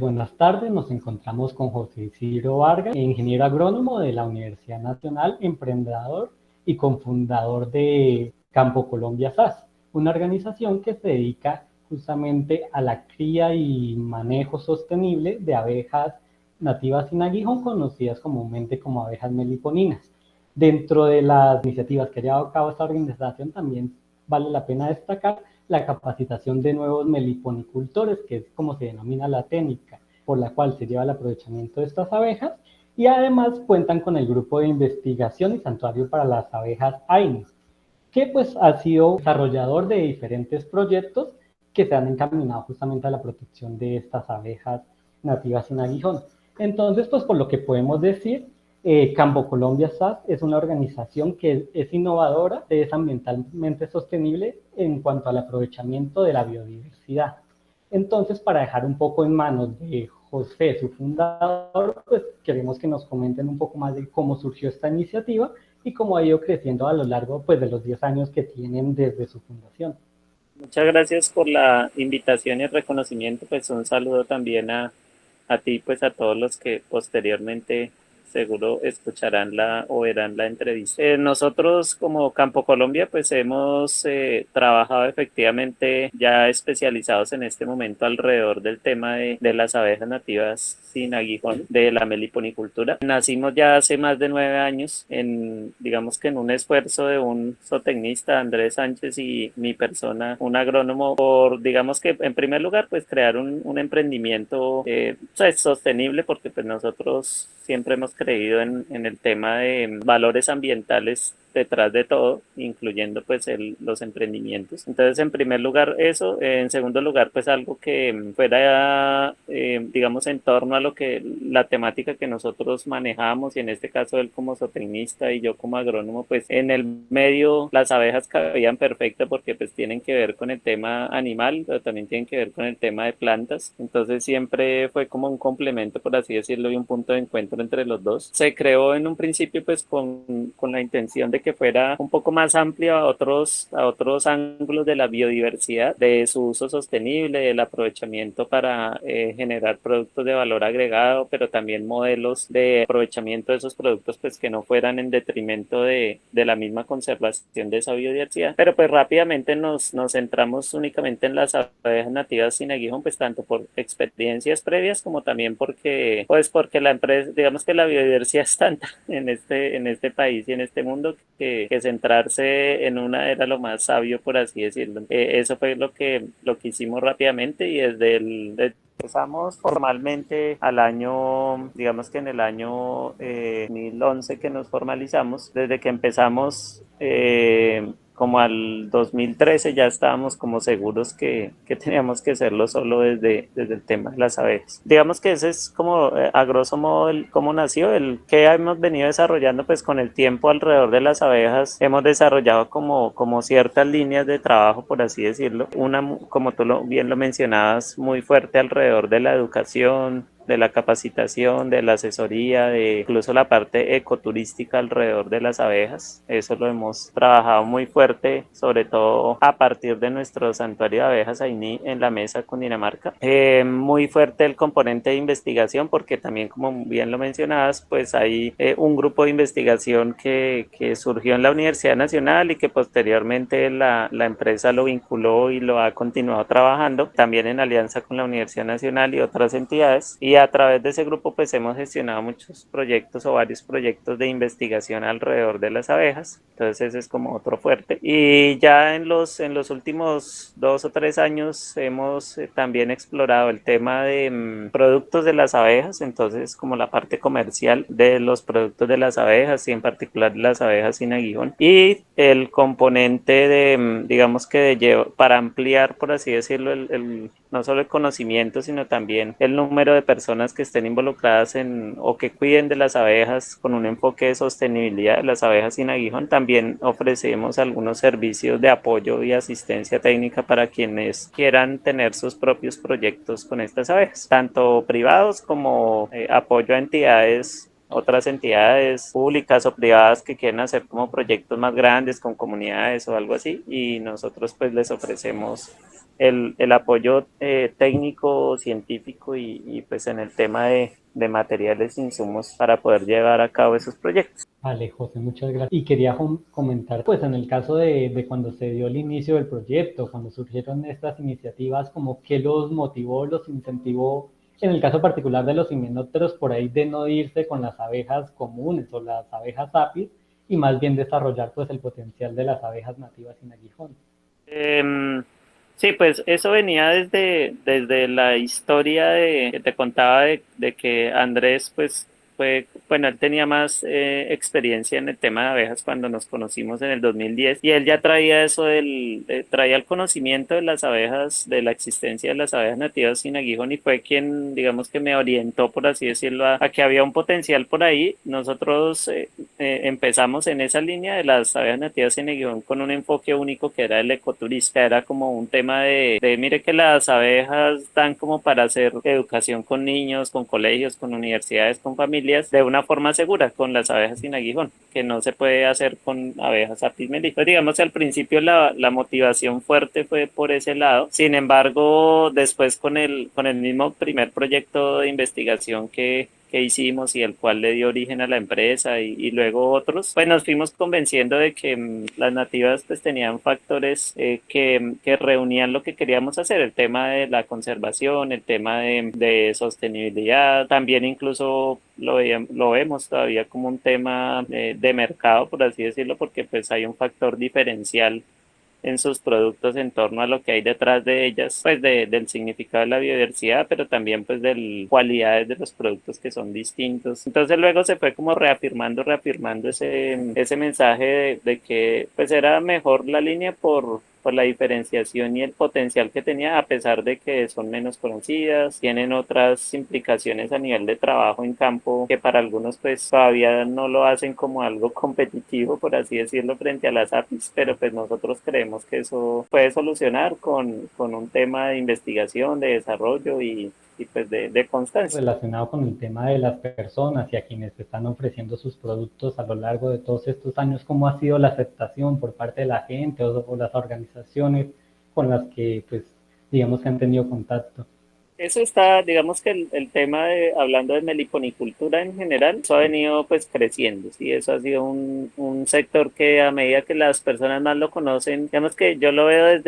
buenas tardes. Nos encontramos con José Isidro Vargas, ingeniero agrónomo de la Universidad Nacional, emprendedor y cofundador de Campo Colombia SAS, una organización que se dedica justamente a la cría y manejo sostenible de abejas nativas sin aguijón, conocidas comúnmente como abejas meliponinas. Dentro de las iniciativas que ha llevado a cabo esta organización, también vale la pena destacar la capacitación de nuevos meliponicultores, que es como se denomina la técnica por la cual se lleva el aprovechamiento de estas abejas, y además cuentan con el grupo de investigación y santuario para las abejas AINES, que pues ha sido desarrollador de diferentes proyectos que se han encaminado justamente a la protección de estas abejas nativas sin aguijón. Entonces, pues por lo que podemos decir, Campo Colombia SAS es una organización que es innovadora, es ambientalmente sostenible en cuanto al aprovechamiento de la biodiversidad. Entonces, para dejar un poco en manos de José, su fundador, pues queremos que nos comenten un poco más de cómo surgió esta iniciativa y cómo ha ido creciendo a lo largo pues, de los 10 años que tienen desde su fundación. Muchas gracias por la invitación y el reconocimiento. Pues un saludo también a ti, pues a todos los que posteriormente seguro escucharán o verán la entrevista. Nosotros como Campo Colombia pues hemos trabajado efectivamente ya especializados en este momento alrededor del tema de las abejas nativas sin aguijón, de la meliponicultura. Nacimos ya hace más de 9 años digamos que en un esfuerzo de un zootecnista, Andrés Sánchez, y mi persona, un agrónomo, por digamos que en primer lugar pues crear un emprendimiento pues, sostenible, porque pues nosotros siempre hemos creído en el tema de valores ambientales detrás de todo, incluyendo pues los emprendimientos. Entonces, en primer lugar eso, en segundo lugar pues algo que fuera digamos en torno a lo que la temática que nosotros manejamos, y en este caso él como zootecnista y yo como agrónomo, pues en el medio las abejas cabían perfecto, porque pues tienen que ver con el tema animal, pero también tienen que ver con el tema de plantas. Entonces siempre fue como un complemento, por así decirlo, y un punto de encuentro entre los dos. Se creó en un principio pues con la intención de que fuera un poco más amplio a otros ángulos de la biodiversidad, de su uso sostenible, del aprovechamiento para generar productos de valor agregado, pero también modelos de aprovechamiento de esos productos pues que no fueran en detrimento de la misma conservación de esa biodiversidad. Pero pues rápidamente nos centramos únicamente en las abejas nativas sin aguijón, pues tanto por experiencias previas como también porque la empresa, digamos que la biodiversidad es tanta en este país y en este mundo, que centrarse en una era lo más sabio, por así decirlo. Eso fue lo que hicimos rápidamente, y empezamos formalmente al año, digamos que en el año 2011 que nos formalizamos. Desde que empezamos como al 2013 ya estábamos como seguros que teníamos que hacerlo solo desde el tema de las abejas. Digamos que ese es como a grosso modo cómo nació, el que hemos venido desarrollando pues con el tiempo alrededor de las abejas. Hemos desarrollado como ciertas líneas de trabajo, por así decirlo. Una, como tú bien lo mencionabas, muy fuerte alrededor de la educación, de la capacitación, de la asesoría, de incluso la parte ecoturística alrededor de las abejas. Eso lo hemos trabajado muy fuerte, sobre todo a partir de nuestro santuario de abejas AINI en la mesa con Dinamarca. Muy fuerte el componente de investigación, porque también, como bien lo mencionabas, pues hay un grupo de investigación que surgió en la Universidad Nacional y que posteriormente la empresa lo vinculó y lo ha continuado trabajando, también en alianza con la Universidad Nacional y otras entidades. Y a través de ese grupo pues hemos gestionado muchos proyectos o varios proyectos de investigación alrededor de las abejas. Entonces ese es como otro fuerte. Y ya en los últimos 2 o 3 años hemos también explorado el tema de productos de las abejas, entonces como la parte comercial de los productos de las abejas, y en particular las abejas sin aguijón, y el componente digamos que para ampliar, por así decirlo, no solo el conocimiento, sino también el número de personas que estén involucradas o que cuiden de las abejas con un enfoque de sostenibilidad de las abejas sin aguijón. También ofrecemos algunos servicios de apoyo y asistencia técnica para quienes quieran tener sus propios proyectos con estas abejas, tanto privados como apoyo a otras entidades públicas o privadas que quieran hacer como proyectos más grandes con comunidades o algo así, y nosotros pues les ofrecemos el apoyo técnico, científico y pues en el tema de materiales e insumos para poder llevar a cabo esos proyectos. Vale, José, muchas gracias. Y quería comentar, pues en el caso de cuando se dio el inicio del proyecto, cuando surgieron estas iniciativas, como qué los motivó, los incentivó, en el caso particular de los himenópteros, por ahí de no irse con las abejas comunes o las abejas apis, y más bien desarrollar pues el potencial de las abejas nativas sin aguijón. Eh, sí, pues eso venía desde la historia que te contaba de que Andrés, pues fue, bueno, él tenía más experiencia en el tema de abejas cuando nos conocimos en el 2010 y él ya traía eso traía el conocimiento de las abejas, de la existencia de las abejas nativas sin aguijón y fue quien, digamos que me orientó, por así decirlo, a que había un potencial por ahí. Nosotros empezamos en esa línea de las abejas nativas en Eguión con un enfoque único que era el ecoturista, era como un tema mire que las abejas dan como para hacer educación con niños, con colegios, con universidades, con familias, de una forma segura, con las abejas sin aguijón, que no se puede hacer con abejas apis mellifera. Pues digamos, al principio la motivación fuerte fue por ese lado, sin embargo, después con el mismo primer proyecto de investigación que hicimos y el cual le dio origen a la empresa y luego otros, pues nos fuimos convenciendo de que las nativas pues tenían factores que reunían lo que queríamos hacer, el tema de la conservación, el tema de sostenibilidad, también incluso lo vemos todavía como un tema de mercado, por así decirlo, porque pues hay un factor diferencial en sus productos en torno a lo que hay detrás de ellas, pues del significado de la biodiversidad, pero también pues de cualidades de los productos que son distintos. Entonces luego se fue como reafirmando ese mensaje de que pues era mejor la línea por la diferenciación y el potencial que tenía, a pesar de que son menos conocidas, tienen otras implicaciones a nivel de trabajo en campo que para algunos pues todavía no lo hacen como algo competitivo, por así decirlo, frente a las APIs, pero pues nosotros creemos que eso puede solucionar con un tema de investigación, de desarrollo y pues de constancia. Relacionado con el tema de las personas y a quienes están ofreciendo sus productos a lo largo de todos estos años, ¿cómo ha sido la aceptación por parte de la gente o las organizaciones con las que, pues, digamos que han tenido contacto? Eso está, digamos que el tema hablando de meliponicultura en general, eso ha venido pues creciendo, ¿sí? Eso ha sido un sector que a medida que las personas más lo conocen, digamos que yo lo veo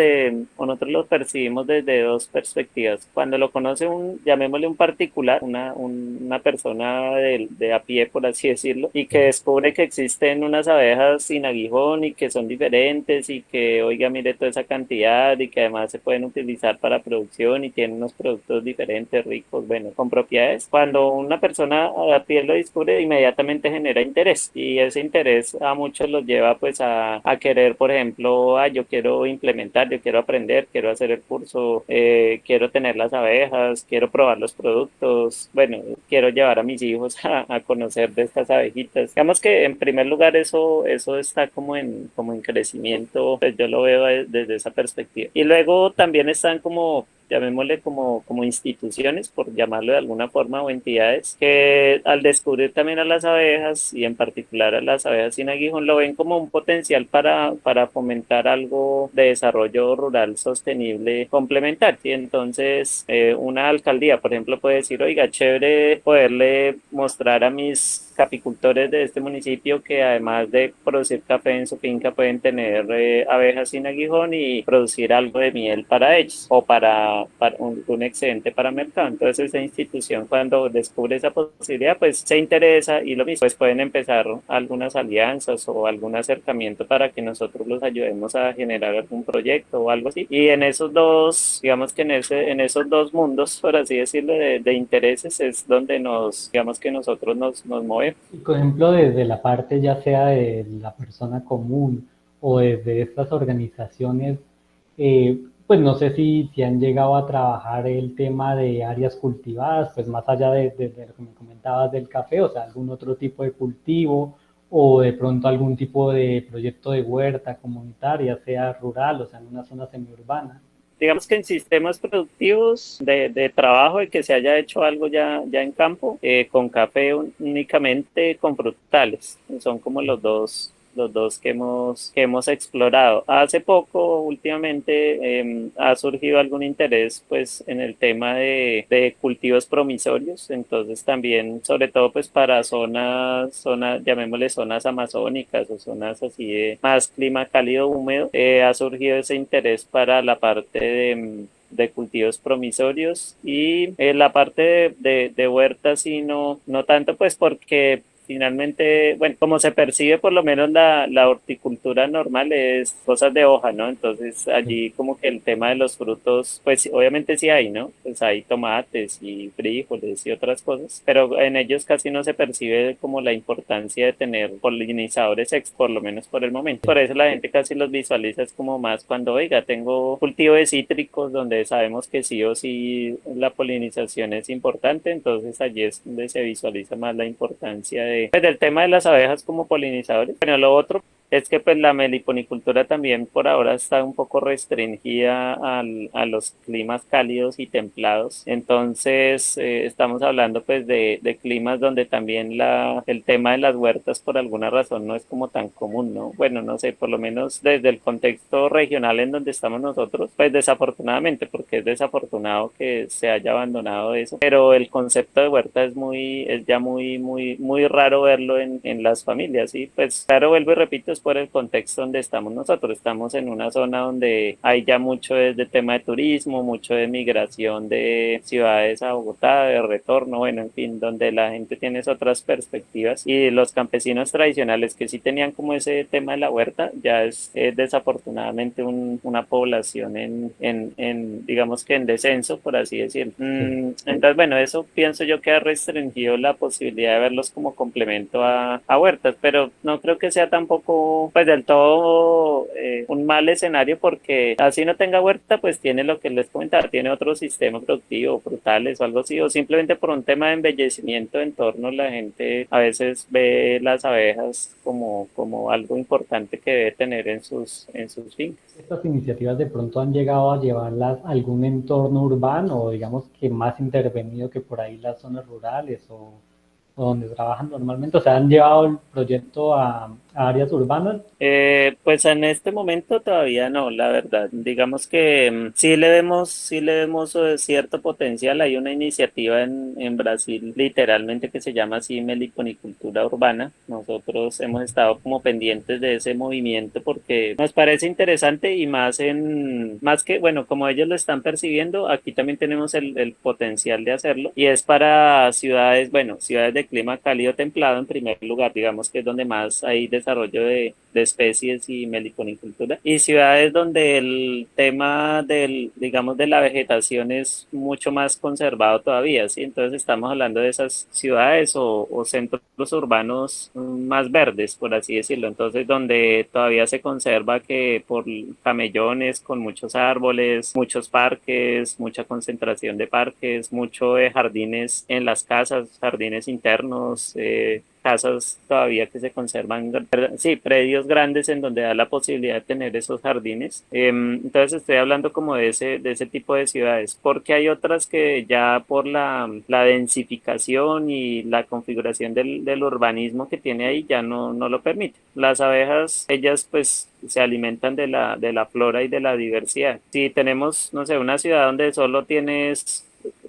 o nosotros lo percibimos desde dos perspectivas. Cuando lo conoce llamémosle un particular, una persona de a pie, por así decirlo, y que descubre que existen unas abejas sin aguijón y que son diferentes y que, oiga, mire toda esa cantidad y que además se pueden utilizar para producción y tienen unos productos diferentes, ricos, bueno, con propiedades. Cuando una persona a pie lo descubre, inmediatamente genera interés y ese interés a muchos los lleva pues a querer, por ejemplo, yo quiero implementar, yo quiero aprender, quiero hacer el curso, quiero tener las abejas, quiero probar los productos, bueno, quiero llevar a mis hijos a conocer de estas abejitas. Digamos que en primer lugar eso está como en crecimiento, pues yo lo veo desde esa perspectiva. Y luego también están como llamémosle como instituciones, por llamarlo de alguna forma, o entidades, que al descubrir también a las abejas y en particular a las abejas sin aguijón, lo ven como un potencial para fomentar algo de desarrollo rural sostenible complementario. Y entonces una alcaldía, por ejemplo, puede decir, oiga, chévere poderle mostrar a mis capicultores de este municipio que además de producir café en su finca pueden tener abejas sin aguijón y producir algo de miel para ellos o para un excedente para mercado. Entonces esa institución cuando descubre esa posibilidad pues se interesa y lo mismo pues pueden empezar algunas alianzas o algún acercamiento para que nosotros los ayudemos a generar algún proyecto o algo así. Y en esos dos, digamos que en esos dos mundos, por así decirlo, de intereses es donde digamos que nosotros nos movemos. Y, por ejemplo, desde la parte ya sea de la persona común o desde estas organizaciones, pues no sé si han llegado a trabajar el tema de áreas cultivadas, pues más allá de lo que me comentabas del café, o sea, algún otro tipo de cultivo o de pronto algún tipo de proyecto de huerta comunitaria, sea rural o sea en una zona semiurbana. Digamos que en sistemas productivos de trabajo, de que se haya hecho algo ya en campo, con café únicamente con frutales. Son como los dos que hemos explorado. Hace poco, últimamente, ha surgido algún interés pues en el tema de cultivos promisorios, entonces también, sobre todo pues para zonas, llamémosle zonas amazónicas o zonas así de más clima cálido húmedo, ha surgido ese interés para la parte de cultivos promisorios y la parte de huertas y no tanto pues porque finalmente, bueno, como se percibe por lo menos la horticultura normal es cosas de hoja, ¿no? Entonces Sí. allí como que el tema de los frutos, pues obviamente sí hay, ¿no? Pues hay tomates y frijoles y otras cosas, pero en ellos casi no se percibe como la importancia de tener polinizadores por lo menos por el momento. Por eso la gente casi los visualiza es como más cuando, oiga, tengo cultivo de cítricos donde sabemos que sí o sí la polinización es importante, entonces allí es donde se visualiza más la importancia pues, del tema de las abejas como polinizadores. Bueno, lo otro es que pues la meliponicultura también por ahora está un poco restringida a los climas cálidos y templados. Entonces estamos hablando pues de climas donde también el tema de las huertas por alguna razón no es como tan común, ¿no? Bueno, no sé, por lo menos desde el contexto regional en donde estamos nosotros, pues desafortunadamente, porque es desafortunado que se haya abandonado eso, pero el concepto de huerta es ya muy raro verlo en las familias, ¿sí? Pues claro, vuelvo y repito, es por el contexto donde estamos nosotros. Estamos en una zona donde hay ya mucho de tema de turismo, mucho de migración de ciudades a Bogotá, de retorno, bueno, en fin, donde la gente tiene otras perspectivas y los campesinos tradicionales que sí tenían como ese tema de la huerta, ya es desafortunadamente una población digamos que en descenso, por así decirlo. Sí. Entonces, bueno, eso pienso yo que ha restringido la posibilidad de verlos como complemento a huertas, pero no creo que sea tampoco pues del todo un mal escenario porque así no tenga huerta, pues tiene lo que les comentaba, tiene otro sistema productivo, frutales o algo así, o simplemente por un tema de embellecimiento de entorno, la gente a veces ve las abejas como algo importante que debe tener en sus fincas. ¿Estas iniciativas de pronto han llegado a llevarlas a algún entorno urbano o digamos que más intervenido que por ahí las zonas rurales o donde trabajan normalmente? O sea, ¿han llevado el proyecto a áreas urbanas? Pues en este momento todavía no, la verdad. Digamos que sí le vemos cierto potencial. Hay una iniciativa en Brasil, literalmente que se llama así meliponicultura urbana. Nosotros hemos estado como pendientes de ese movimiento porque nos parece interesante y más que, bueno, como ellos lo están percibiendo, aquí también tenemos el potencial de hacerlo y es para ciudades, bueno, ciudades de clima cálido templado en primer lugar, digamos que es donde más hay desarrollo de especies y meliponicultura y ciudades donde el tema digamos, de la vegetación es mucho más conservado todavía, ¿sí? Entonces estamos hablando de esas ciudades o centros urbanos más verdes, por así decirlo, entonces donde todavía se conserva que por camellones con muchos árboles, muchos parques, mucha concentración de parques, mucho de jardines en las casas, jardines internos, casas todavía que se conservan, sí, predios grandes en donde da la posibilidad de tener esos jardines. Entonces estoy hablando como de ese tipo de ciudades, porque hay otras que ya por la densificación y la configuración del urbanismo que tiene ahí ya no lo permite. Las abejas, ellas pues se alimentan de la flora y de la diversidad. Si tenemos, no sé, una ciudad donde solo tienes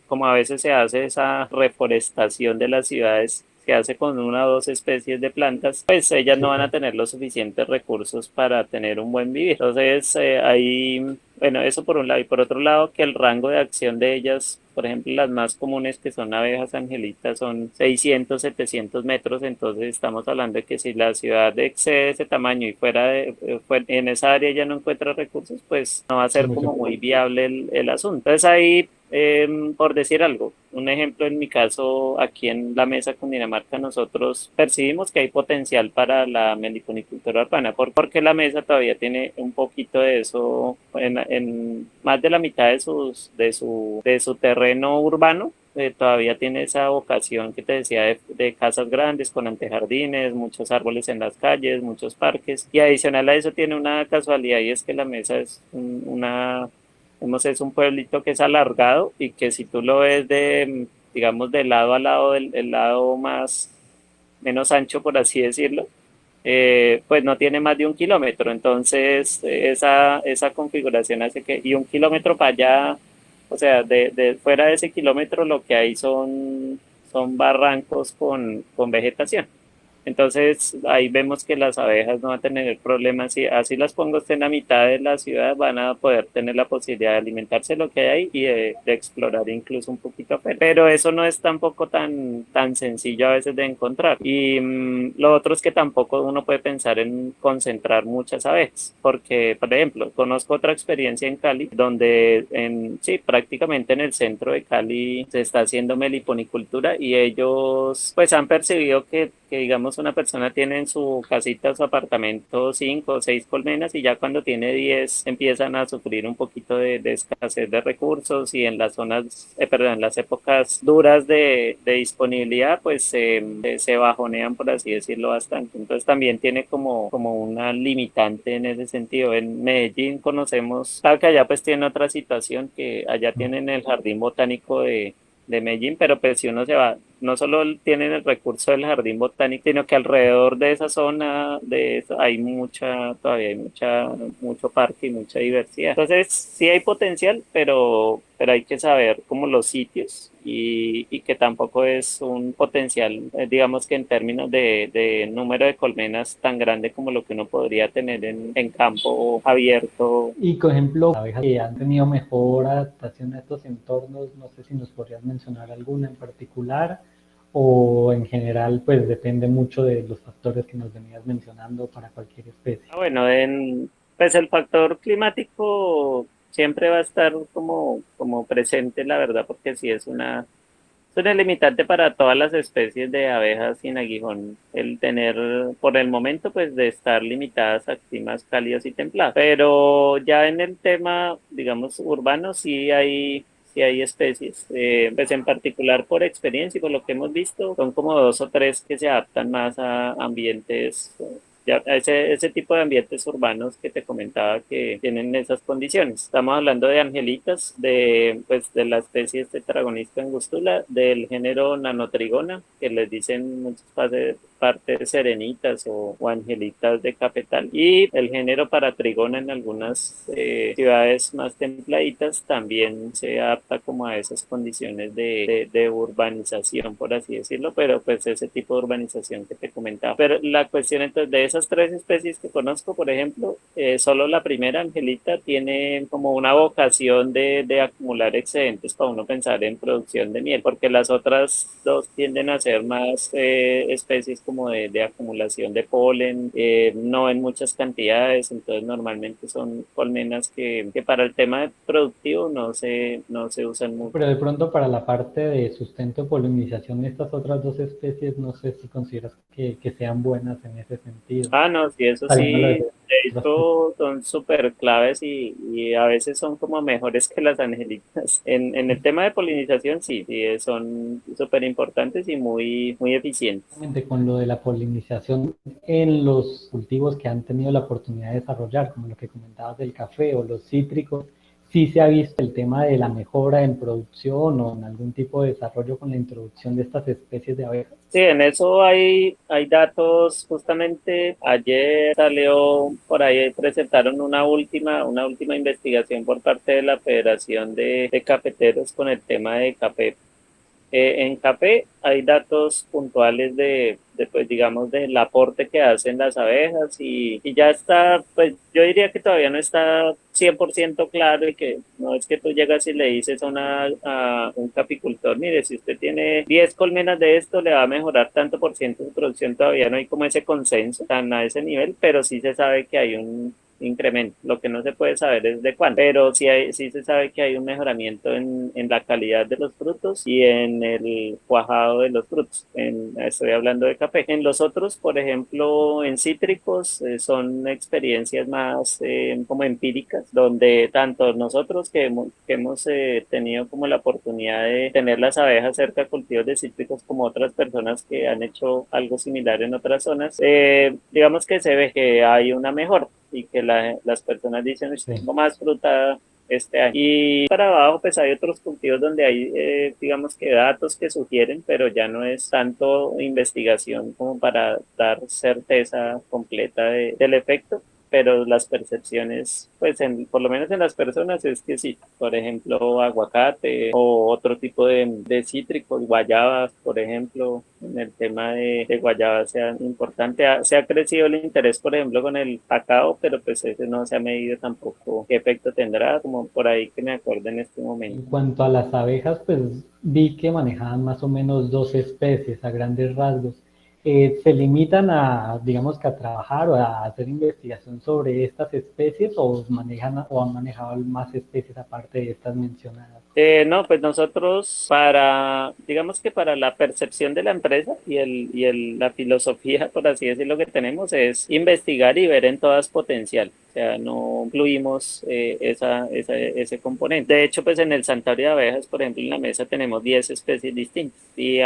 como a veces se hace esa reforestación de las ciudades, se hace con una o dos especies de plantas, pues ellas Sí, no van a claro. tener los suficientes recursos para tener un buen vivir. Entonces, ahí, bueno, eso por un lado. Y por otro lado, que el rango de acción de ellas, por ejemplo, las más comunes que son abejas angelitas son 600, 700 metros, entonces estamos hablando de que si la ciudad excede ese tamaño y en esa área ya no encuentra recursos, pues no va a Es ser mucho. como muy viable el asunto. Entonces ahí por decir algo, un ejemplo en mi caso, aquí en la mesa con Dinamarca, nosotros percibimos que hay potencial para la meliponicultura urbana, porque la mesa todavía tiene un poquito de eso en más de la mitad de su terreno urbano. Todavía tiene esa vocación que te decía de casas grandes con antejardines, muchos árboles en las calles, muchos parques y adicional a eso tiene una casualidad y es que la mesa es una es un pueblito que es alargado y que si tú lo ves digamos, de lado a lado, el lado más, menos ancho, por así decirlo, pues no tiene más de 1 kilómetro. Entonces, esa configuración hace que, y 1 kilómetro para allá, o sea, fuera de ese kilómetro lo que hay son barrancos con vegetación. Entonces ahí vemos que las abejas no van a tener problemas. Si así las pongo en la mitad de la ciudad, van a poder tener la posibilidad de alimentarse de lo que hay ahí y de explorar incluso un poquito afuera. Pero eso no es tampoco tan sencillo a veces de encontrar. Y lo otro es que tampoco uno puede pensar en concentrar muchas abejas, porque, por ejemplo, conozco otra experiencia en Cali, donde sí, prácticamente en el centro de Cali se está haciendo meliponicultura y ellos pues han percibido que digamos una persona tiene en su casita, su apartamento 5 o 6 colmenas y ya cuando tiene 10 empiezan a sufrir un poquito de escasez de recursos y en las zonas, perdón, en las épocas duras de disponibilidad pues se bajonean por así decirlo bastante. Entonces también tiene como una limitante en ese sentido. En Medellín conocemos, claro que allá pues tiene otra situación que allá tienen el jardín botánico de Medellín, pero pues si uno se va, no solo tienen el recurso del jardín botánico, sino que alrededor de esa zona de eso hay todavía hay mucho parque y mucha diversidad. Entonces sí hay potencial, pero hay que saber como los sitios y que tampoco es un potencial, digamos que en términos de número de colmenas tan grande como lo que uno podría tener en campo abierto. Y, por ejemplo, abejas que han tenido mejor adaptación a estos entornos, no sé si nos podrías mencionar alguna en particular o en general, pues depende mucho de los factores que nos venías mencionando para cualquier especie. Bueno, pues el factor climático siempre va a estar como presente, la verdad, porque sí es una limitante para todas las especies de abejas sin aguijón, el tener por el momento pues de estar limitadas a climas cálidos y templados. Pero ya en el tema, digamos, urbano sí hay especies, pues en particular por experiencia y por lo que hemos visto, son como 2 o 3 que se adaptan más a ambientes, ya, ese tipo de ambientes urbanos que te comentaba que tienen esas condiciones. Estamos hablando de angelitas, pues, de la especie Tetragonista angustula, del género Nanotrigona, que les dicen muchas partes serenitas o angelitas de cafetal, y el género Paratrigona en algunas ciudades más templaditas también se adapta como a esas condiciones de urbanización, por así decirlo, pero pues ese tipo de urbanización que te comentaba. Pero la cuestión entonces de esas 3 especies que conozco, por ejemplo, solo la primera, Angelita, tiene como una vocación de acumular excedentes para uno pensar en producción de miel, porque las otras dos tienden a ser más especies como de acumulación de polen, no en muchas cantidades, entonces normalmente son colmenas que para el tema productivo no se usan mucho. Pero de pronto para la parte de sustento de polinización, estas otras dos especies, no sé si consideras que sean buenas en ese sentido, Ah, no, sí, eso saliéndolo sí, de de otros puntos. hecho son súper claves y a veces son como mejores que las angelitas. En el tema de polinización, sí, sí, son súper importantes y muy eficientes. Con lo de la polinización en los cultivos que han tenido la oportunidad de desarrollar, como lo que comentabas del café o los cítricos, sí se ha visto el tema de la mejora en producción o en algún tipo de desarrollo con la introducción de estas especies de abejas. Sí, en eso hay datos. Justamente ayer salió por ahí, presentaron una última investigación por parte de la Federación de Cafeteros con el tema de café. En café hay datos puntuales pues, digamos, del aporte que hacen las abejas y ya está, pues yo diría que todavía no está 100% claro y que no es que tú llegas y le dices a un capicultor, mire, si usted tiene 10 colmenas de esto, le va a mejorar tanto por ciento su producción, todavía no hay como ese consenso tan a ese nivel, pero sí se sabe que hay un incremento. Lo que no se puede saber es de cuánto, pero sí se sabe que hay un mejoramiento en la calidad de los frutos y en el cuajado de los frutos. Estoy hablando de café. En los otros, por ejemplo, en cítricos, son experiencias más como empíricas, donde tanto nosotros que hemos tenido como la oportunidad de tener las abejas cerca de cultivos de cítricos, como otras personas que han hecho algo similar en otras zonas, digamos que se ve que hay una mejora y que las personas dicen, Sí. tengo más fruta este año. Y para abajo, pues hay otros cultivos donde hay, digamos que datos que sugieren, pero ya no es tanto investigación como para dar certeza completa del efecto, pero las percepciones, pues por lo menos en las personas es que sí, por ejemplo, aguacate o otro tipo de cítricos, guayabas, por ejemplo, en el tema de guayabas sea importante. Se ha crecido el interés, por ejemplo, con el cacao, pero pues ese no se ha medido tampoco qué efecto tendrá, como por ahí que me acuerdo en este momento. En cuanto a las abejas, pues vi que manejaban más o menos dos especies a grandes rasgos. ¿Se limitan a, digamos que a trabajar o a hacer investigación sobre estas especies o manejan o han manejado más especies aparte de estas mencionadas? No, pues nosotros para, digamos que para la percepción de la empresa la filosofía, por así decirlo, que tenemos es investigar y ver en todas potencial. O sea, no incluimos ese componente. De hecho, pues en el santuario de abejas, por ejemplo, en la mesa tenemos 10 especies distintas y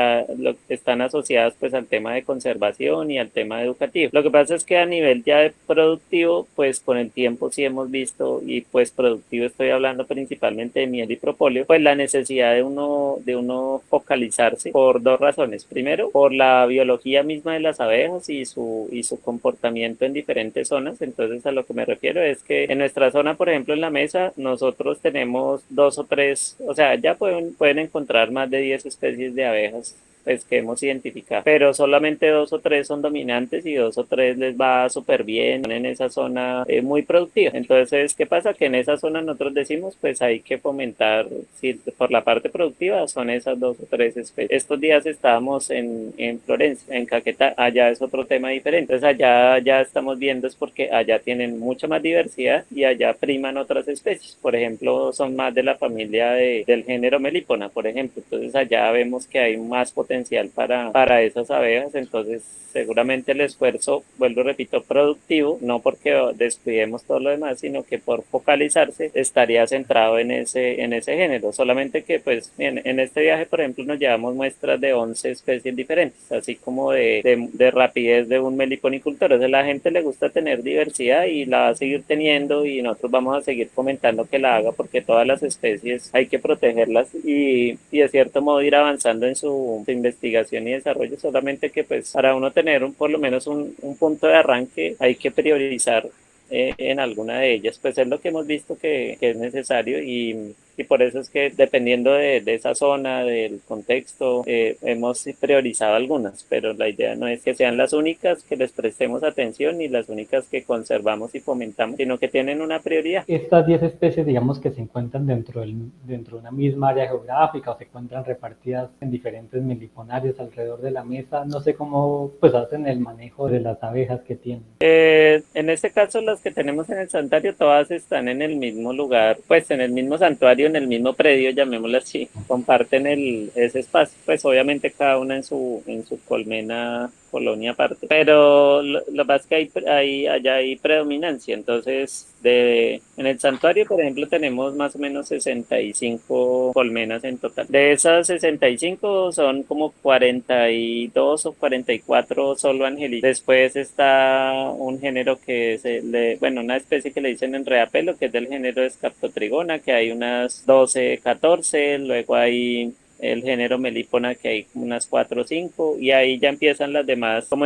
están asociadas pues al tema de conservación y al tema educativo. Lo que pasa es que a nivel ya de productivo, pues con el tiempo sí hemos visto, y pues productivo estoy hablando principalmente de miel y propóleo, pues la necesidad de uno focalizarse por dos razones. Primero, por la biología misma de las abejas y su comportamiento en diferentes zonas. Entonces, a lo que me refiero es que en nuestra zona, por ejemplo, en la mesa, nosotros tenemos dos o tres, o sea, ya pueden encontrar más de 10 especies de abejas pues que hemos identificado, pero solamente dos o tres son dominantes y dos o tres les va súper bien en esa zona muy productiva. Entonces, ¿qué pasa? Que en esa zona nosotros decimos, pues hay que fomentar, si por la parte productiva son esas dos o tres especies. Estos días estábamos en Florencia, en Caquetá, allá es otro tema diferente. Entonces allá ya estamos viendo es porque allá tienen mucha más diversidad y allá priman otras especies. Por ejemplo, son más de la familia del género Melipona, por ejemplo. Entonces allá vemos que hay más potencial para esas abejas. Entonces seguramente el esfuerzo, vuelvo y repito, productivo, no porque descuidemos todo lo demás, sino que por focalizarse estaría centrado en ese género. Solamente que pues en este viaje, por ejemplo, nos llevamos muestras de 11 especies diferentes, así como de rapidez de un meliponicultor. O sea, a la gente le gusta tener diversidad y la va a seguir teniendo y nosotros vamos a seguir fomentando que la haga porque todas las especies hay que protegerlas y de cierto modo ir avanzando en su investigación y desarrollo. Solamente que pues para uno tener por lo menos un punto de arranque hay que priorizar en alguna de ellas, pues es lo que hemos visto que es necesario y por eso es que dependiendo de esa zona, del contexto, hemos priorizado algunas, pero la idea no es que sean las únicas que les prestemos atención ni las únicas que conservamos y fomentamos, sino que tienen una prioridad. Estas 10 especies, digamos que se encuentran dentro de una misma área geográfica o se encuentran repartidas en diferentes meliponarios alrededor de la mesa. No sé cómo pues hacen el manejo de las abejas que tienen. En este caso, las que tenemos en el santuario, todas están en el mismo lugar, pues en el mismo santuario, en el mismo predio, llamémoslo así, comparten ese espacio, pues obviamente cada una en su colmena, colonia aparte, pero lo más que allá hay predominancia. Entonces en el santuario, por ejemplo, tenemos más o menos 65 colmenas en total. De esas 65 son como 42 o 44 solo angelitos. Después está un género que bueno, una especie que le dicen enredapelo, que es del género Escaptotrigona, que hay unas 12 14. Luego hay el género Melipona, que hay unas 4 o 5, y ahí ya empiezan las demás como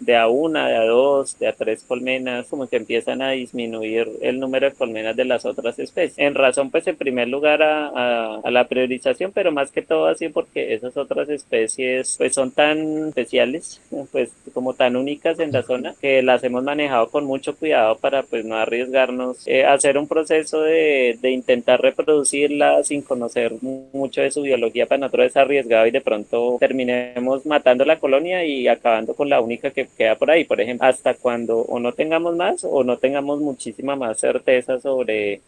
de a una, de a dos, de a tres colmenas, como que empiezan a disminuir el número de colmenas de las otras especies. En razón, pues, en primer lugar a la priorización, pero más que todo así porque esas otras especies, pues, son tan especiales, pues, como tan únicas en la zona, que las hemos manejado con mucho cuidado para, pues, no arriesgarnos a hacer un proceso de intentar reproducirla sin conocer mucho de su biología para nosotros es arriesgado y de pronto terminemos matando la colonia y acabando con la única que queda por ahí, por ejemplo, hasta cuando o no tengamos más o no tengamos muchísima más certeza sobre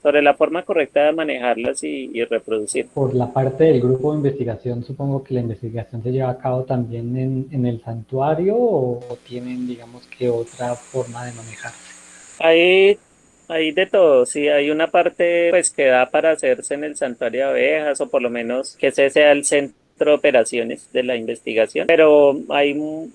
la forma correcta de manejarlas y reproducir. Por la parte del grupo de investigación, supongo que la investigación se lleva a cabo también en el santuario o tienen, digamos que otra forma de manejarse. Hay, hay de todo, sí, hay una parte pues que da para hacerse en el santuario de abejas o por lo menos que ese sea el centro operaciones de la investigación, pero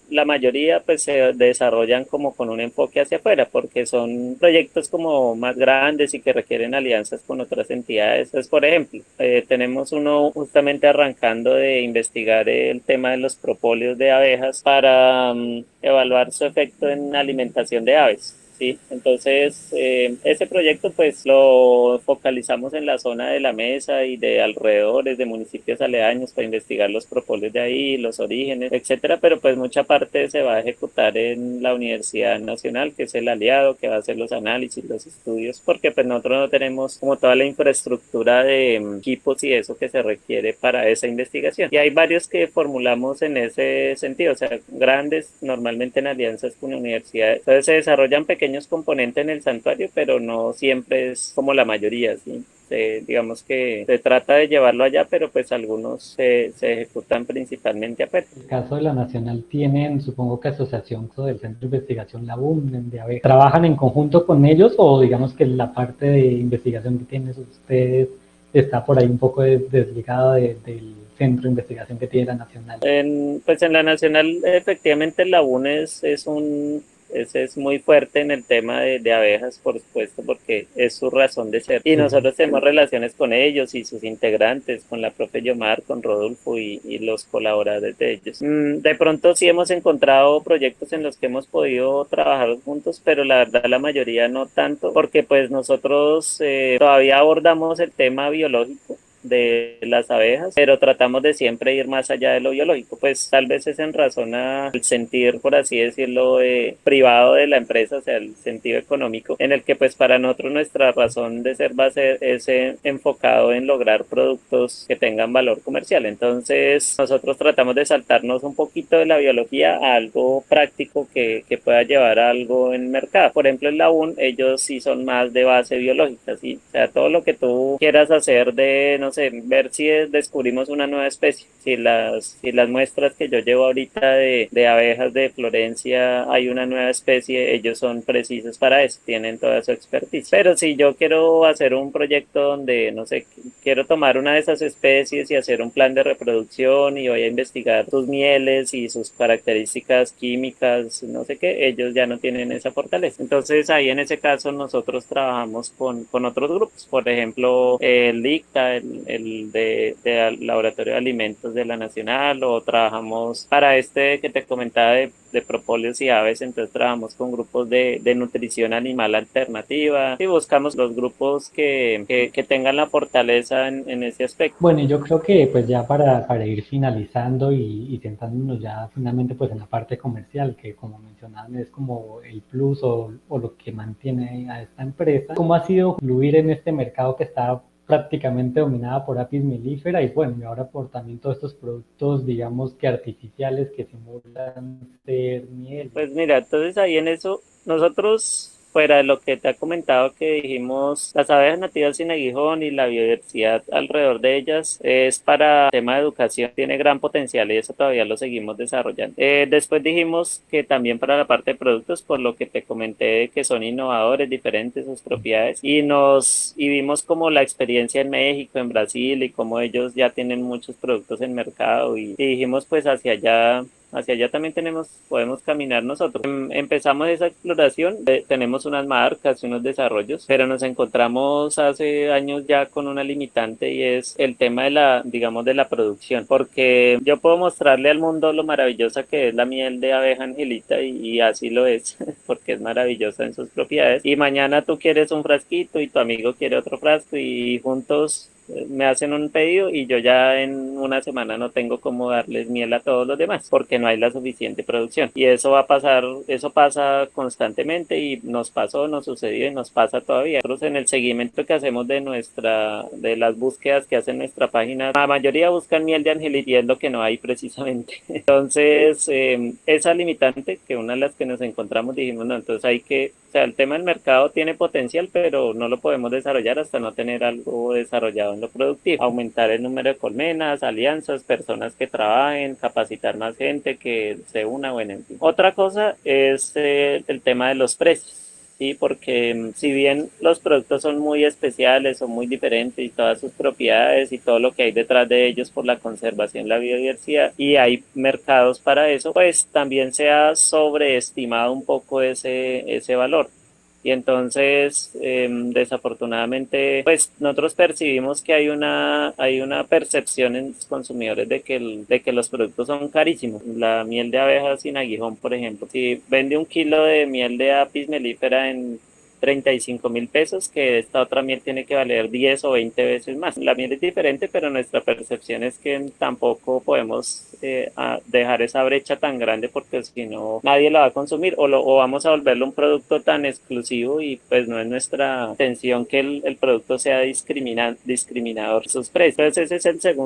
la mayoría pues se desarrollan como con un enfoque hacia afuera, porque son proyectos como más grandes y que requieren alianzas con otras entidades. Entonces, por ejemplo, tenemos uno justamente arrancando de investigar el tema de los propóleos de abejas para evaluar su efecto en alimentación de aves. Sí, entonces ese proyecto pues lo focalizamos en la zona de la mesa y de alrededores de municipios aledaños para investigar los propóleos de ahí, los orígenes, etcétera, pero pues mucha parte se va a ejecutar en la Universidad Nacional, que es el aliado que va a hacer los análisis, los estudios, porque pues nosotros no tenemos como toda la infraestructura de equipos y eso que se requiere para esa investigación. Y hay varios que formulamos en ese sentido, o sea, grandes, normalmente en alianzas con universidades. Entonces se desarrollan pequeños componentes en el santuario, pero no siempre es como la mayoría, ¿sí? Digamos que se trata de llevarlo allá, pero pues algunos se ejecutan principalmente afuera. En el caso de la Nacional tienen, supongo que asociación con el Centro de Investigación La UNEM de abejas. ¿Trabajan en conjunto con ellos o digamos que la parte de investigación que tienen ustedes está por ahí un poco desligada del centro de investigación que tiene la Nacional? Pues en la Nacional, efectivamente, la UNES es muy fuerte en el tema de abejas, por supuesto, porque es su razón de ser. Y Sí. nosotros tenemos relaciones con ellos y sus integrantes, con la profe Yomar, con Rodolfo y los colaboradores de ellos. De pronto sí hemos encontrado proyectos en los que hemos podido trabajar juntos, pero la verdad la mayoría no tanto, porque pues nosotros todavía abordamos el tema biológico de las abejas, pero tratamos de siempre ir más allá de lo biológico, pues tal vez es en razón al sentir, por así decirlo, privado de la empresa, o sea, el sentido económico, en el que pues para nosotros nuestra razón de ser va a ser ese enfocado en lograr productos que tengan valor comercial. Entonces nosotros tratamos de saltarnos un poquito de la biología a algo práctico que pueda llevar a algo en mercado. Por ejemplo, en la UN ellos sí son más de base biológica, ¿sí? O sea, todo lo que tú quieras hacer de, no sé, ver si descubrimos una nueva especie. Si las muestras que yo llevo ahorita de abejas de Florencia hay una nueva especie, ellos son precisos para eso, tienen toda su expertise. Pero si yo quiero hacer un proyecto donde, no sé, quiero tomar una de esas especies y hacer un plan de reproducción y voy a investigar sus mieles y sus características químicas, no sé qué, ellos ya no tienen esa fortaleza. Entonces ahí en ese caso nosotros trabajamos con otros grupos, por ejemplo el ICTA, el Laboratorio de Alimentos de la Nacional, o trabajamos para este que te comentaba de propóleos y aves, entonces trabajamos con grupos de nutrición animal alternativa y buscamos los grupos que tengan la fortaleza en ese aspecto. Bueno, y yo creo que pues ya para ir finalizando y centrándonos ya finalmente pues en la parte comercial, que como mencionaban es como el plus o lo que mantiene a esta empresa, ¿cómo ha sido fluir en este mercado que está prácticamente dominada por Apis mellifera y bueno, y ahora por también todos estos productos, digamos que artificiales que simulan ser miel? Pues mira, entonces ahí en eso, nosotros, fuera de lo que te ha comentado que dijimos, las abejas nativas sin aguijón y la biodiversidad alrededor de ellas es para el tema de educación, tiene gran potencial y eso todavía lo seguimos desarrollando. Después dijimos que también para la parte de productos, por lo que te comenté que son innovadores, diferentes sus propiedades y vimos como la experiencia en México, en Brasil y cómo ellos ya tienen muchos productos en mercado y dijimos pues hacia allá también podemos caminar nosotros. Empezamos esa exploración, tenemos unas marcas y unos desarrollos, pero nos encontramos hace años ya con una limitante y es el tema digamos, de la producción, porque yo puedo mostrarle al mundo lo maravillosa que es la miel de abeja angelita y así lo es, porque es maravillosa en sus propiedades. Y mañana tú quieres un frasquito y tu amigo quiere otro frasco y juntos me hacen un pedido y yo ya en una semana no tengo cómo darles miel a todos los demás porque no hay la suficiente producción. Y eso va a pasar, eso pasa constantemente y nos pasó, nos sucedió y nos pasa todavía. Nosotros en el seguimiento que hacemos de las búsquedas que hace nuestra página, la mayoría buscan miel de angelita y es lo que no hay precisamente. Entonces, esa limitante, que una de las que nos encontramos, dijimos, no, entonces o sea, el tema del mercado tiene potencial, pero no lo podemos desarrollar hasta no tener algo desarrollado en lo productivo. Aumentar el número de colmenas, alianzas, personas que trabajen, capacitar más gente que se una, bueno, en fin. Otra cosa es el tema de los precios. Sí, porque si bien los productos son muy especiales, son muy diferentes y todas sus propiedades y todo lo que hay detrás de ellos por la conservación, la biodiversidad, y hay mercados para eso, pues también se ha sobreestimado un poco ese valor. Y entonces, desafortunadamente, pues nosotros percibimos que hay una percepción en los consumidores de que los productos son carísimos. La miel de abeja sin aguijón, por ejemplo, si vende un kilo de miel de apis mellifera en 35.000 pesos, que esta otra miel tiene que valer 10 o 20 veces más. La miel es diferente, pero nuestra percepción es que tampoco podemos dejar esa brecha tan grande, porque si no nadie la va a consumir, o vamos a volverlo un producto tan exclusivo, y pues no es nuestra intención que el producto sea discriminador sus precios. Entonces ese es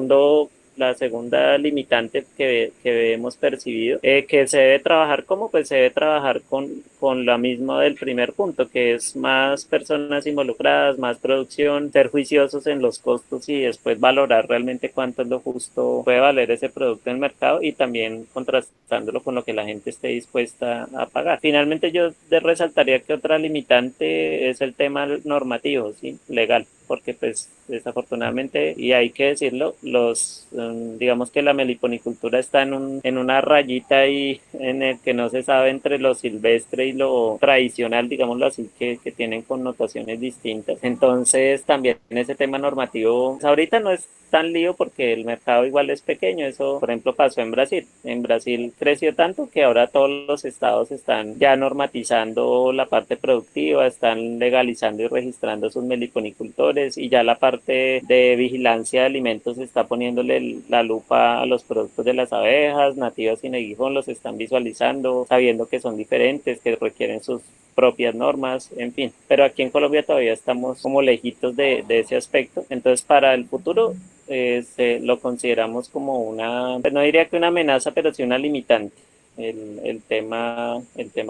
la segunda limitante que hemos percibido, que se debe trabajar. ¿Cómo? Pues se debe trabajar con la misma del primer punto, que es más personas involucradas, más producción, ser juiciosos en los costos y después valorar realmente cuánto es lo justo puede valer ese producto en el mercado, y también contrastándolo con lo que la gente esté dispuesta a pagar. Finalmente yo resaltaría que otra limitante es el tema normativo, ¿sí? Legal, porque pues desafortunadamente, y hay que decirlo, digamos que la meliponicultura está en una rayita ahí en el que no se sabe entre lo silvestre y lo tradicional, digámoslo así, que tienen connotaciones distintas. Entonces también ese tema normativo, pues, ahorita no es tan lío porque el mercado igual es pequeño. Eso, por ejemplo, pasó en Brasil. En Brasil creció tanto que ahora todos los estados están ya normatizando la parte productiva, están legalizando y registrando sus meliponicultores, y ya la parte de vigilancia de alimentos está poniéndole la lupa a los productos de las abejas nativas sin aguijón, los están visualizando, sabiendo que son diferentes, que requieren sus propias normas, en fin. Pero aquí en Colombia todavía estamos como lejitos de ese aspecto. Entonces, para el futuro, lo consideramos como una, pues no diría que una amenaza, pero sí una limitante. El tema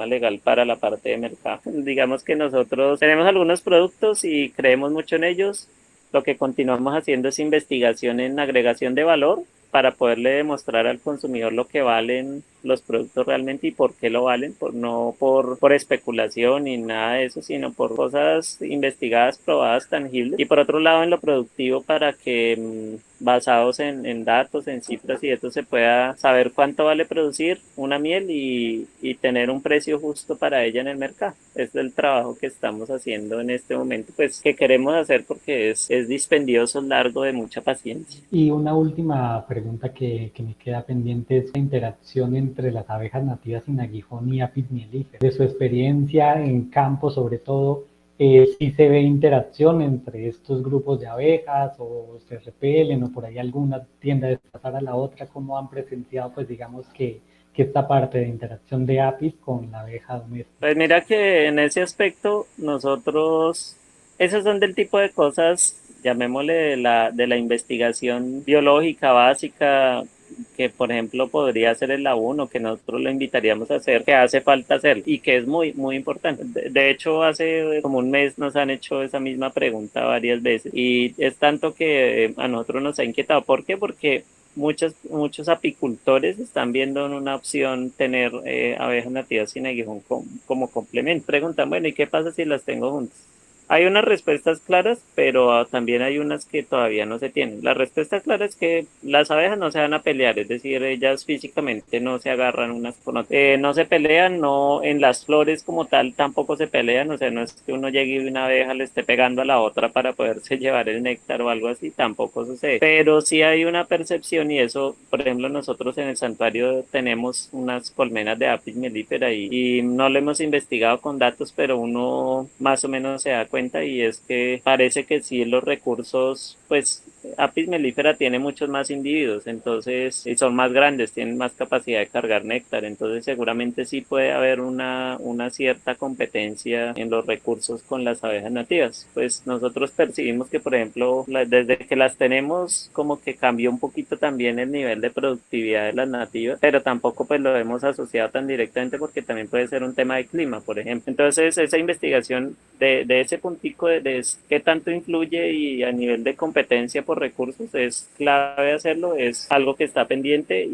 legal para la parte de mercado. Digamos que nosotros tenemos algunos productos y creemos mucho en ellos. Lo que continuamos haciendo es investigación en agregación de valor para poderle demostrar al consumidor lo que valen los productos realmente y por qué lo valen, no por especulación ni nada de eso, sino por cosas investigadas, probadas, tangibles. Y por otro lado, en lo productivo, para que basados en datos, en cifras y esto, se pueda saber cuánto vale producir una miel y tener un precio justo para ella en el mercado. Es el trabajo que estamos haciendo en este momento, pues que queremos hacer porque es dispendioso, largo, de mucha paciencia. Y una última pregunta que me queda pendiente es la interacción entre las abejas nativas sin aguijón y Apis mellifera. De su experiencia en campo, sobre todo, si se ve interacción entre estos grupos de abejas o se repelen o por ahí alguna tiende a desplazar a la otra, ¿cómo han presenciado, pues digamos que esta parte de interacción de Apis con la abeja doméstica? Pues mira que en ese aspecto nosotros, esos son del tipo de cosas, llamémosle de la investigación biológica básica, que por ejemplo podría hacer el la que nosotros lo invitaríamos a hacer, que hace falta hacer y que es muy, muy importante. De hecho, hace como un mes nos han hecho esa misma pregunta varias veces, y es tanto que a nosotros nos ha inquietado. ¿Por qué? Porque muchos apicultores están viendo en una opción tener abejas nativas sin aguijón como complemento. Preguntan, bueno, ¿y qué pasa si las tengo juntas? Hay unas respuestas claras, pero también hay unas que todavía no se tienen. La respuesta clara es que las abejas no se van a pelear, es decir, ellas físicamente no se agarran unas con otras. No se pelean, no en las flores como tal tampoco se pelean, o sea, no es que uno llegue y una abeja le esté pegando a la otra para poderse llevar el néctar o algo así, tampoco sucede. Pero sí hay una percepción, y eso, por ejemplo, nosotros en el santuario tenemos unas colmenas de Apis mellifera y no lo hemos investigado con datos, pero uno más o menos se da cuenta, y es que parece que sí los recursos, pues Apis mellifera tiene muchos más individuos, entonces, y son más grandes, tienen más capacidad de cargar néctar, entonces seguramente sí puede haber una cierta competencia en los recursos con las abejas nativas. Pues nosotros percibimos que, por ejemplo, desde que las tenemos, como que cambió un poquito también el nivel de productividad de las nativas, pero tampoco pues lo hemos asociado tan directamente, porque también puede ser un tema de clima, por ejemplo. Entonces, esa investigación de ese puntico de qué tanto influye y a nivel de competencia por recursos es clave hacerlo, es algo que está pendiente,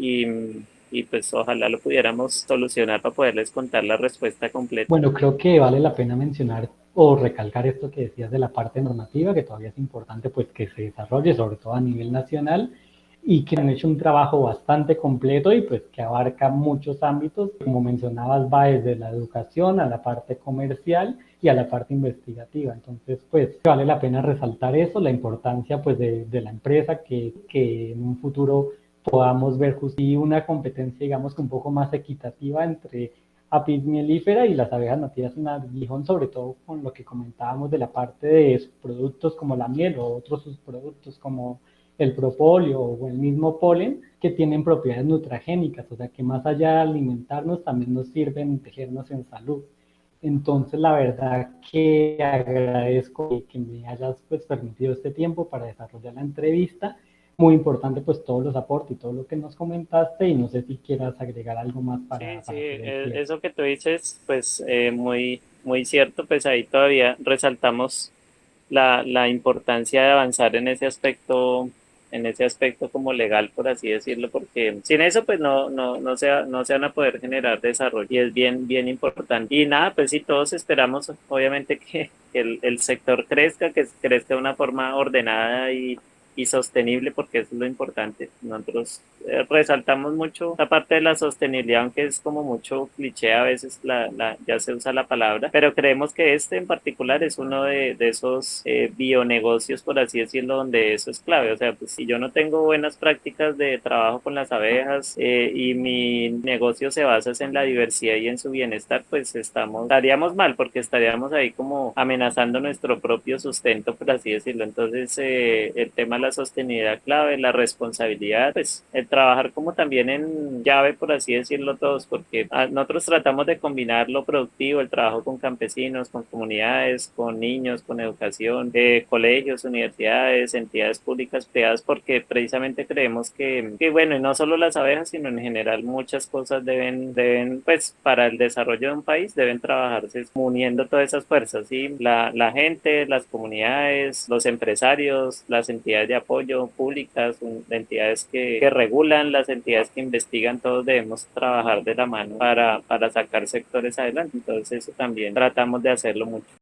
y pues ojalá lo pudiéramos solucionar para poderles contar la respuesta completa. Bueno, creo que vale la pena mencionar o recalcar esto que decías de la parte normativa, que todavía es importante pues que se desarrolle, sobre todo a nivel nacional, y que han hecho un trabajo bastante completo y pues que abarca muchos ámbitos. Como mencionabas, va desde la educación a la parte comercial y a la parte investigativa. Entonces, pues vale la pena resaltar eso, la importancia pues de la empresa, que en un futuro podamos ver justo una competencia, digamos, que un poco más equitativa entre apis mellifera y las abejas nativas en Aguijón, sobre todo con lo que comentábamos de la parte de subproductos como la miel o otros subproductos como el propóleo o el mismo polen, que tienen propiedades nutragénicas, o sea que más allá de alimentarnos también nos sirven tejernos en salud. Entonces, la verdad que agradezco que me hayas pues permitido este tiempo para desarrollar la entrevista. Muy importante pues todos los aportes y todo lo que nos comentaste, y no sé si quieras agregar algo más Sí, sí, para hacer el cierre. eso que tú dices, pues muy, muy cierto, pues ahí todavía resaltamos la importancia de avanzar en ese aspecto como legal, por así decirlo, porque sin eso pues no se van a poder generar desarrollo y es bien, bien importante. Y nada, pues sí, todos esperamos obviamente que el sector crezca, que crezca de una forma ordenada y sostenible, porque eso es lo importante. Nosotros resaltamos mucho la parte de la sostenibilidad, aunque es como mucho cliché a veces ya se usa la palabra, pero creemos que este en particular es uno de esos bionegocios, por así decirlo, donde eso es clave. O sea, pues si yo no tengo buenas prácticas de trabajo con las abejas y mi negocio se basa en la diversidad y en su bienestar, pues estaríamos mal, porque estaríamos ahí como amenazando nuestro propio sustento, por así decirlo. Entonces, el tema de la sostenibilidad clave, la responsabilidad, pues el trabajar como también en llave, por así decirlo todos, porque nosotros tratamos de combinar lo productivo, el trabajo con campesinos, con comunidades, con niños, con educación, colegios, universidades, entidades públicas, privadas, porque precisamente creemos que bueno, y no solo las abejas, sino en general muchas cosas pues para el desarrollo de un país deben trabajarse uniendo todas esas fuerzas, ¿sí? La gente, las comunidades, los empresarios, las entidades de apoyo públicas, entidades que regulan, las entidades que investigan, todos debemos trabajar de la mano para sacar sectores adelante. Entonces eso también tratamos de hacerlo mucho.